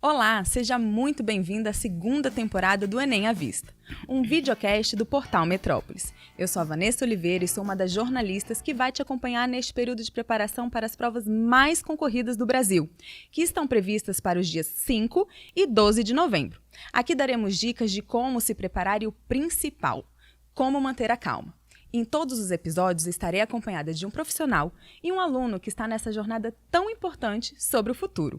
Olá, seja muito bem-vindo à segunda temporada do Enem à Vista, um videocast do Portal Metrópolis. Eu sou a Vanessa Oliveira e sou uma das jornalistas que vai te acompanhar neste período de preparação para as provas mais concorridas do Brasil, que estão previstas para os dias 5 e 12 de novembro. Aqui daremos dicas de como se preparar e o principal, como manter a calma. Em todos os episódios estarei acompanhada de um profissional e um aluno que está nessa jornada tão importante sobre o futuro.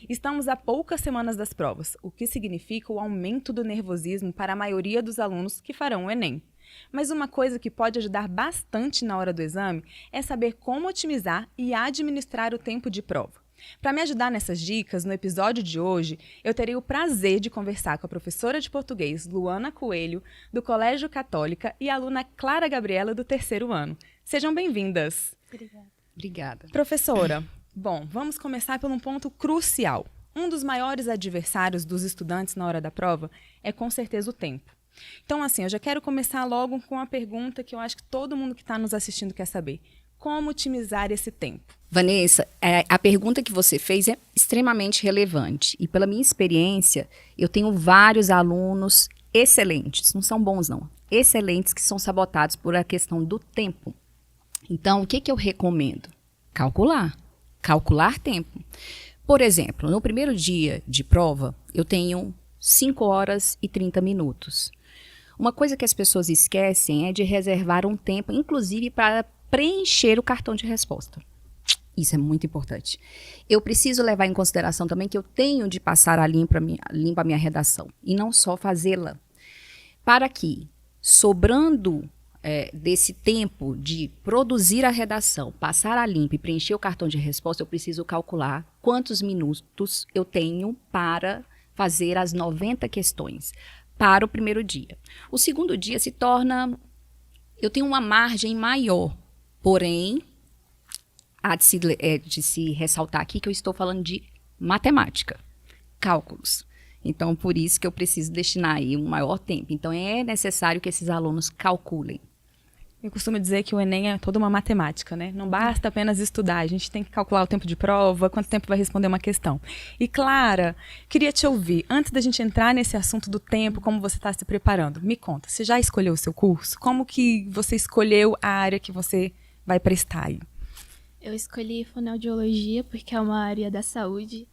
Estamos a poucas semanas das provas, o que significa o aumento do nervosismo para a maioria dos alunos que farão o Enem. Mas uma coisa que pode ajudar bastante na hora do exame é saber como otimizar e administrar o tempo de prova. Para me ajudar nessas dicas, no episódio de hoje, eu terei o prazer de conversar com a professora de português Luana Coelho, do Colégio Católica, e a aluna Clara Gabriela, do 3º ano. Sejam bem-vindas. Obrigada. Professora, bom, vamos começar por um ponto crucial. Um dos maiores adversários dos estudantes na hora da prova é, com certeza, o tempo. Então, assim, eu já quero começar logo com uma pergunta que eu acho que todo mundo que está nos assistindo quer saber. Como otimizar esse tempo? Vanessa, a pergunta que você fez é extremamente relevante. E pela minha experiência, eu tenho vários alunos excelentes, não são bons não, excelentes, que são sabotados por a questão do tempo. Então, o que eu recomendo? Calcular tempo. Por exemplo, no primeiro dia de prova, eu tenho 5 horas e 30 minutos. Uma coisa que as pessoas esquecem é de reservar um tempo, inclusive para preencher o cartão de resposta. Isso é muito importante. Eu preciso levar em consideração também que eu tenho de passar a limpo a minha redação e não só fazê-la. Para que, sobrando desse tempo de produzir a redação, passar a limpo e preencher o cartão de resposta, eu preciso calcular quantos minutos eu tenho para fazer as 90 questões para o primeiro dia. O segundo dia se torna... Eu tenho uma margem maior, porém, há de se ressaltar aqui que eu estou falando de matemática, cálculos. Então, por isso que eu preciso destinar aí um maior tempo. Então, é necessário que esses alunos calculem. Eu costumo dizer que o Enem é toda uma matemática, né? Não basta apenas estudar, a gente tem que calcular o tempo de prova, quanto tempo vai responder uma questão. E Clara, queria te ouvir, antes da gente entrar nesse assunto do tempo, como você está se preparando, me conta, você já escolheu o seu curso? Como que você escolheu a área que você vai prestar aí? Eu escolhi fonoaudiologia porque é uma área da saúde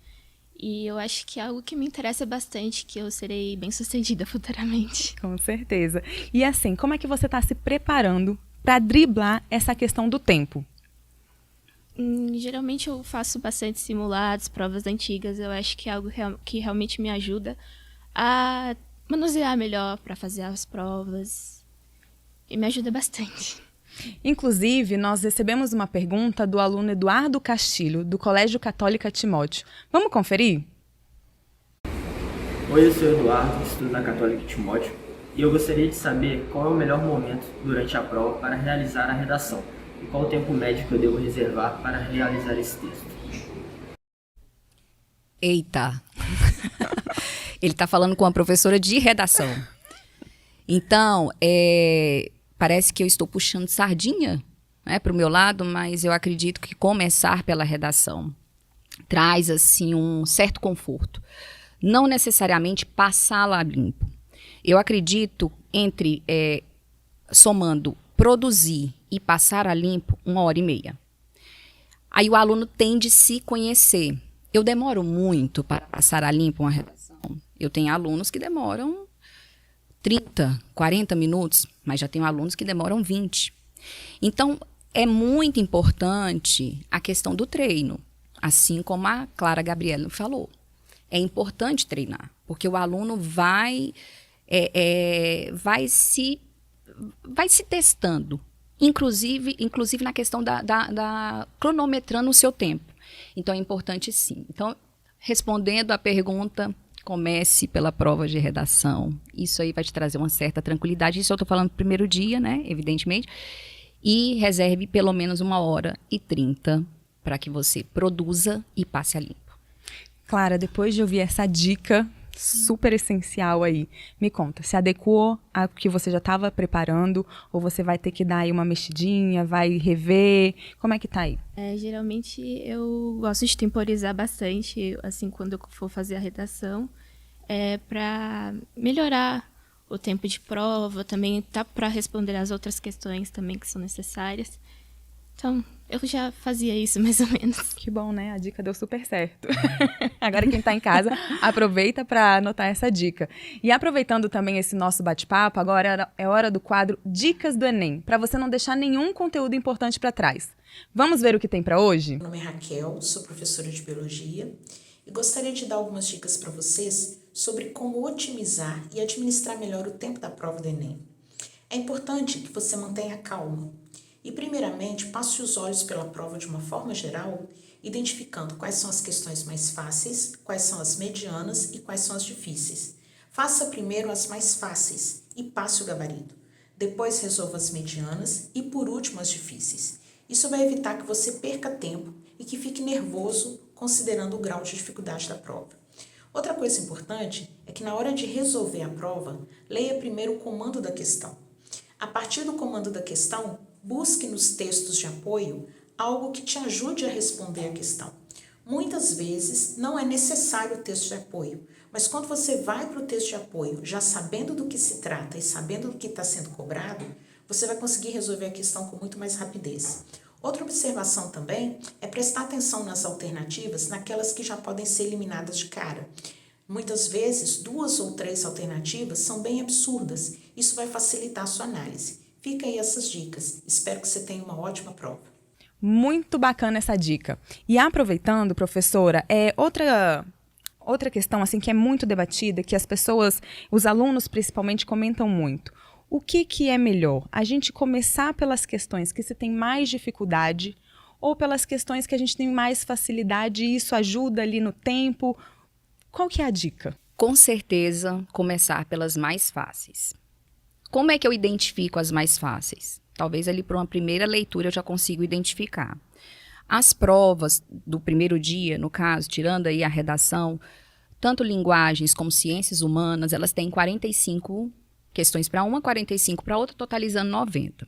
e eu acho que é algo que me interessa bastante, que eu serei bem-sucedida futuramente. Com certeza. E assim, como é que você está se preparando para driblar essa questão do tempo? Geralmente eu faço bastante simulados, provas antigas, eu acho que é algo que realmente me ajuda a manusear melhor para fazer as provas e me ajuda bastante. Inclusive, nós recebemos uma pergunta do aluno Eduardo Castilho, do Colégio Católica Timóteo. Vamos conferir? Oi, eu sou o Eduardo, estudo na Católica Timóteo, e eu gostaria de saber qual é o melhor momento durante a prova para realizar a redação e qual o tempo médio que eu devo reservar para realizar esse texto. Eita! Ele está falando com a professora de redação. Então, parece que eu estou puxando sardinha, né, para o meu lado, mas eu acredito que começar pela redação traz assim um certo conforto. Não necessariamente passá-la a limpo. Eu acredito entre somando produzir e passar a limpo 1h30. Aí o aluno tem de se conhecer. Eu demoro muito para passar a limpo uma redação. Eu tenho alunos que demoram 30, 40 minutos, mas já tenho alunos que demoram 20. Então, é muito importante a questão do treino, assim como a Clara Gabriela falou. É importante treinar, porque o aluno vai se testando, inclusive na questão da cronometrando o seu tempo. Então, é importante sim. Então, respondendo à pergunta... Comece pela prova de redação. Isso aí vai te trazer uma certa tranquilidade. Isso eu estou falando no primeiro dia, né? Evidentemente. E reserve pelo menos 1h30 para que você produza e passe a limpo. Clara, depois de ouvir essa dica super essencial aí. Me conta, se adequou ao que você já estava preparando ou você vai ter que dar aí uma mexidinha, vai rever? Como é que tá aí? Geralmente eu gosto de temporizar bastante, assim, quando eu for fazer a redação, para melhorar o tempo de prova, também tá para responder as outras questões também que são necessárias. Então, eu já fazia isso mais ou menos. Que bom, né? A dica deu super certo. Agora quem tá em casa, aproveita para anotar essa dica. E aproveitando também esse nosso bate-papo, agora é hora do quadro Dicas do Enem, para você não deixar nenhum conteúdo importante para trás. Vamos ver o que tem para hoje? Meu nome é Raquel, sou professora de Biologia e gostaria de dar algumas dicas para vocês sobre como otimizar e administrar melhor o tempo da prova do Enem. É importante que você mantenha calma e, primeiramente, passe os olhos pela prova de uma forma geral, identificando quais são as questões mais fáceis, quais são as medianas e quais são as difíceis. Faça primeiro as mais fáceis e passe o gabarito. Depois resolva as medianas e, por último, as difíceis. Isso vai evitar que você perca tempo e que fique nervoso considerando o grau de dificuldade da prova. Outra coisa importante é que na hora de resolver a prova, leia primeiro o comando da questão. A partir do comando da questão, busque nos textos de apoio algo que te ajude a responder a questão. Muitas vezes não é necessário o texto de apoio, mas quando você vai para o texto de apoio já sabendo do que se trata e sabendo do que está sendo cobrado, você vai conseguir resolver a questão com muito mais rapidez. Outra observação também é prestar atenção nas alternativas, naquelas que já podem ser eliminadas de cara. Muitas vezes, 2 ou 3 alternativas são bem absurdas. Isso vai facilitar a sua análise. Fica aí essas dicas. Espero que você tenha uma ótima prova. Muito bacana essa dica. E aproveitando, professora, outra questão assim que é muito debatida, que as pessoas, os alunos principalmente, comentam muito. O que é melhor? A gente começar pelas questões que se tem mais dificuldade ou pelas questões que a gente tem mais facilidade e isso ajuda ali no tempo? Qual que é a dica? Com certeza, começar pelas mais fáceis. Como é que eu identifico as mais fáceis? Talvez ali por uma primeira leitura eu já consigo identificar. As provas do primeiro dia, no caso, tirando aí a redação, tanto linguagens como ciências humanas, elas têm 45 questões para uma, 45 para outra, totalizando 90.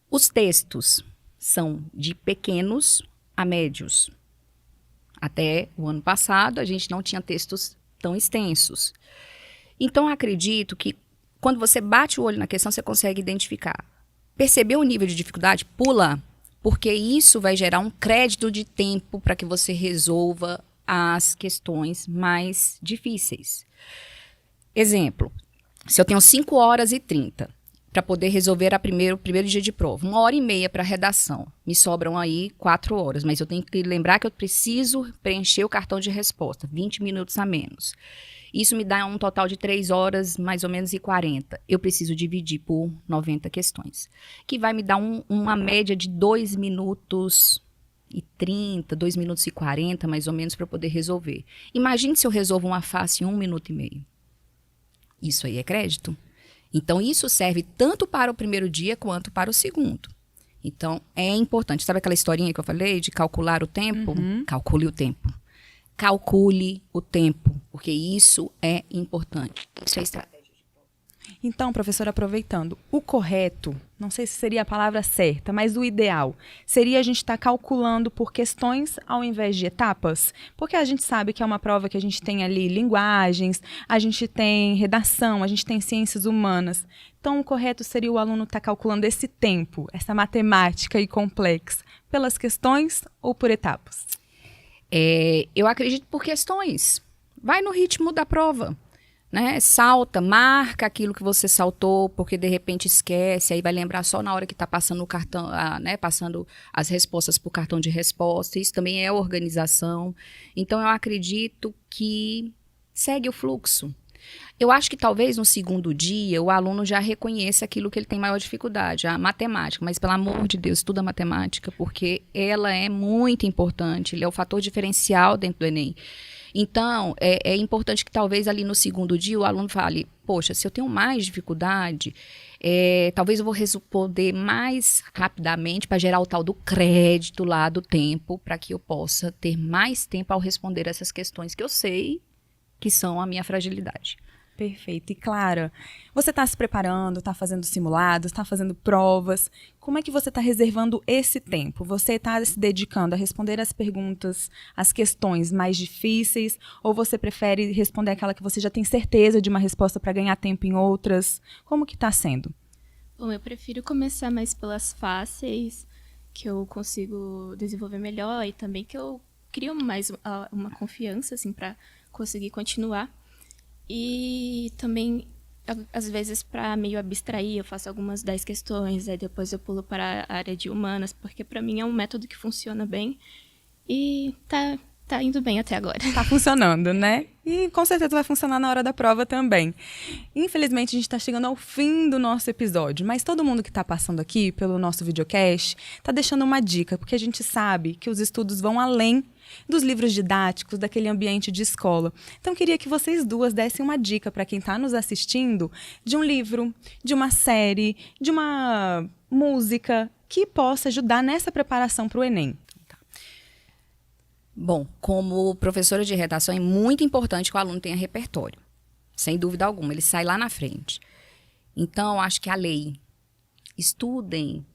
Os textos são de pequenos a médios. Até o ano passado, a gente não tinha textos tão extensos. Então, acredito que quando você bate o olho na questão, você consegue identificar. Percebeu o nível de dificuldade? Pula, porque isso vai gerar um crédito de tempo para que você resolva as questões mais difíceis. Exemplo, se eu tenho 5 horas e 30 para poder resolver o primeiro dia de prova, 1h30 para redação, me sobram aí 4 horas, mas eu tenho que lembrar que eu preciso preencher o cartão de resposta, 20 minutos a menos. Isso me dá um total de 3 horas, mais ou menos, e 40. Eu preciso dividir por 90 questões, que vai me dar uma média de 2 minutos e 30, 2 minutos e 40, mais ou menos, para poder resolver. Imagine se eu resolvo uma face em 1 minuto e meio. Isso aí é crédito. Então, isso serve tanto para o primeiro dia quanto para o segundo. Então, é importante. Sabe aquela historinha que eu falei de calcular o tempo? Calcule o tempo. Calcule o tempo, porque isso é importante. Isso é estratégia. Então, professora, aproveitando, o correto, não sei se seria a palavra certa, mas o ideal seria a gente estar calculando por questões ao invés de etapas, porque a gente sabe que é uma prova que a gente tem ali linguagens, a gente tem redação, a gente tem ciências humanas. Então, o correto seria o aluno estar calculando esse tempo, essa matemática aí complexa, pelas questões ou por etapas? Eu acredito por questões. Vai no ritmo da prova. Né? Salta, marca aquilo que você saltou, porque de repente esquece, aí vai lembrar só na hora que está passando o cartão, né? Passando as respostas para o cartão de resposta. Isso também é organização. Então, eu acredito que segue o fluxo. Eu acho que talvez no segundo dia o aluno já reconheça aquilo que ele tem maior dificuldade, a matemática, mas pelo amor de Deus, estuda matemática, porque ela é muito importante, ele é o fator diferencial dentro do Enem. Então, é importante que talvez ali no segundo dia o aluno fale, poxa, se eu tenho mais dificuldade, talvez eu vou responder mais rapidamente para gerar o tal do crédito lá do tempo, para que eu possa ter mais tempo ao responder essas questões que eu sei que são a minha fragilidade. Perfeito. E Clara, você está se preparando, está fazendo simulados, está fazendo provas. Como é que você está reservando esse tempo? Você está se dedicando a responder as perguntas, as questões mais difíceis? Ou você prefere responder aquela que você já tem certeza de uma resposta para ganhar tempo em outras? Como que está sendo? Bom, eu prefiro começar mais pelas fáceis, que eu consigo desenvolver melhor e também que eu crio mais uma confiança, assim, para conseguir continuar. E também, às vezes, para meio abstrair, eu faço algumas 10 questões, aí depois eu pulo para a área de humanas, porque para mim é um método que funciona bem e tá indo bem até agora. Tá funcionando, né? E com certeza vai funcionar na hora da prova também. Infelizmente, a gente está chegando ao fim do nosso episódio, mas todo mundo que está passando aqui pelo nosso videocast está deixando uma dica, porque a gente sabe que os estudos vão além dos livros didáticos, daquele ambiente de escola. Então, queria que vocês duas dessem uma dica para quem está nos assistindo de um livro, de uma série, de uma música que possa ajudar nessa preparação para o Enem. Bom, como professora de redação, é muito importante que o aluno tenha repertório. Sem dúvida alguma, ele sai lá na frente. Então, acho que a lei. Estudem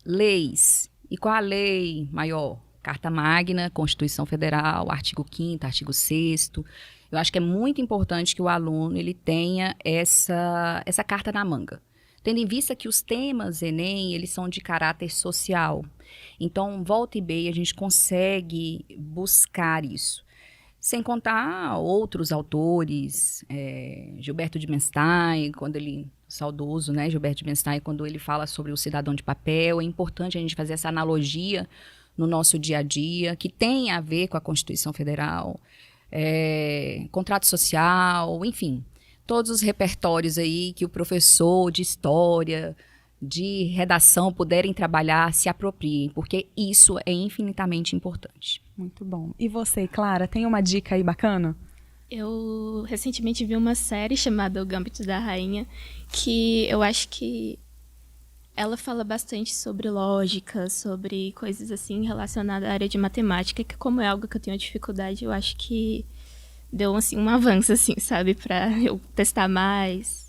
leis. E qual a lei maior? Carta Magna, Constituição Federal, artigo 5º, artigo 6º. Eu acho que é muito importante que o aluno ele tenha essa carta na manga. Tendo em vista que os temas Enem, eles são de caráter social. Então, volta e meia, a gente consegue buscar isso. Sem contar outros autores, Gilberto de Menstein, saudoso, né, Gilberto de Menstein, quando ele fala sobre o cidadão de papel, é importante a gente fazer essa analogia no nosso dia a dia, que tem a ver com a Constituição Federal, contrato social, enfim, todos os repertórios aí que o professor de história, de redação puderem trabalhar, se apropriem, porque isso é infinitamente importante. Muito bom. E você, Clara, tem uma dica aí bacana? Eu recentemente vi uma série chamada O Gambito da Rainha, que eu acho que ela fala bastante sobre lógica, sobre coisas assim relacionadas à área de matemática, que como é algo que eu tenho dificuldade, eu acho que deu assim, um avanço, assim, sabe, para eu testar mais.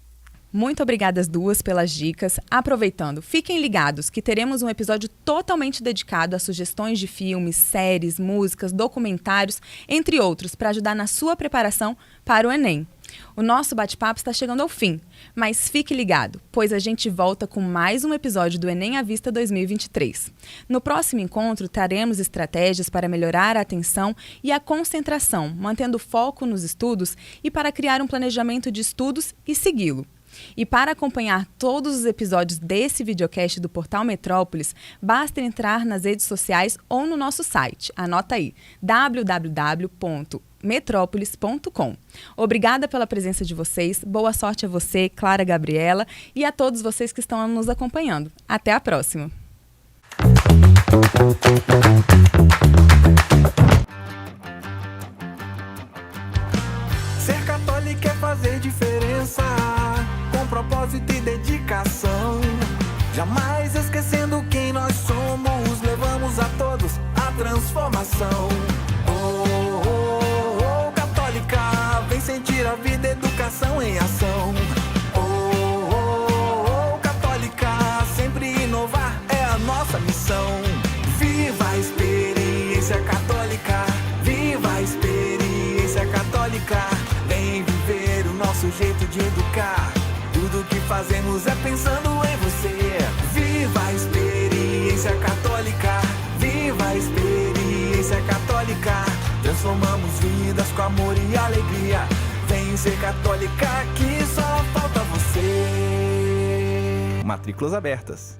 Muito obrigada as duas pelas dicas. Aproveitando, fiquem ligados que teremos um episódio totalmente dedicado a sugestões de filmes, séries, músicas, documentários, entre outros, para ajudar na sua preparação para o Enem. O nosso bate-papo está chegando ao fim, mas fique ligado, pois a gente volta com mais um episódio do Enem à Vista 2023. No próximo encontro, traremos estratégias para melhorar a atenção e a concentração, mantendo foco nos estudos e para criar um planejamento de estudos e segui-lo. E para acompanhar todos os episódios desse videocast do Portal Metrópolis, basta entrar nas redes sociais ou no nosso site. Anota aí, www.metropolis.com. Obrigada pela presença de vocês, boa sorte a você, Clara Gabriela, e a todos vocês que estão nos acompanhando. Até a próxima! Ser católico é fazer diferença, com propósito e dedicação. Jamais esquecendo quem nós somos, levamos a todos a transformação. Oh, oh, oh, católica, vem sentir a vida, educação em ação. Oh, oh, oh, católica, sempre inovar é a nossa missão. Viva a experiência católica, viva a experiência católica. Vem viver o nosso jeito de educar. Tudo que fazemos é pensando em você. Viva a experiência católica, viva a experiência católica. Transformamos vidas com amor e alegria. Vem ser católica que só falta você. Matrículas abertas.